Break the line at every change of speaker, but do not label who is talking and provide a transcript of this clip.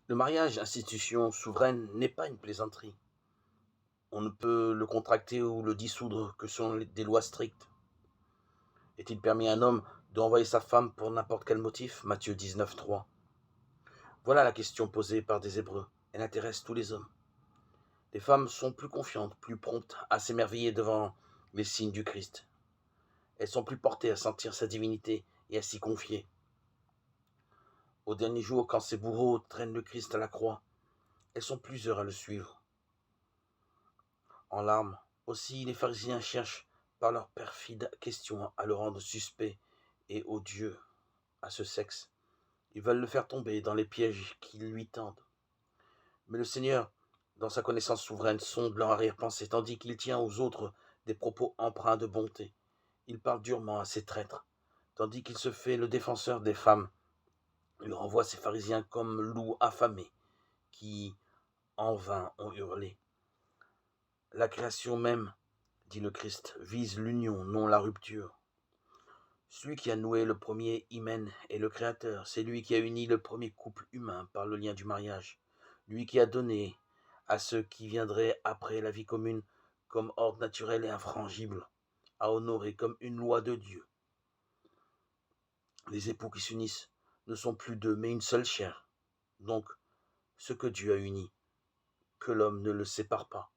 Le mariage, institution souveraine, n'est pas une plaisanterie. On ne peut le contracter ou le dissoudre que selon des lois strictes. Est-il permis à un homme de renvoyer sa femme pour n'importe quel motif? Matthieu 19, 3. Voilà la question posée par des Hébreux. Elle intéresse tous les hommes. Les femmes sont plus confiantes, plus promptes à s'émerveiller devant les signes du Christ. Elles sont plus portées à sentir sa divinité et à s'y confier. Au dernier jour, quand ces bourreaux traînent le Christ à la croix, elles sont plusieurs à le suivre. En larmes, aussi les pharisiens cherchent par leurs perfides questions à le rendre suspect et odieux à ce sexe. Ils veulent le faire tomber dans les pièges qu'ils lui tendent. Mais le Seigneur, dans sa connaissance souveraine, sonde leur arrière-pensée, tandis qu'il tient aux autres des propos empreints de bonté. Il parle durement à ces traîtres, tandis qu'il se fait le défenseur des femmes. Il renvoie ces pharisiens comme loups affamés, qui, en vain, ont hurlé. La création même, dit le Christ, vise l'union, non la rupture. Celui qui a noué le premier hymen est le Créateur, c'est lui qui a uni le premier couple humain par le lien du mariage, lui qui a donné à ceux qui viendraient après la vie commune comme ordre naturel et infrangible, à honorer comme une loi de Dieu. Les époux qui s'unissent ne sont plus deux, mais une seule chair. Donc, ce que Dieu a uni, que l'homme ne le sépare pas.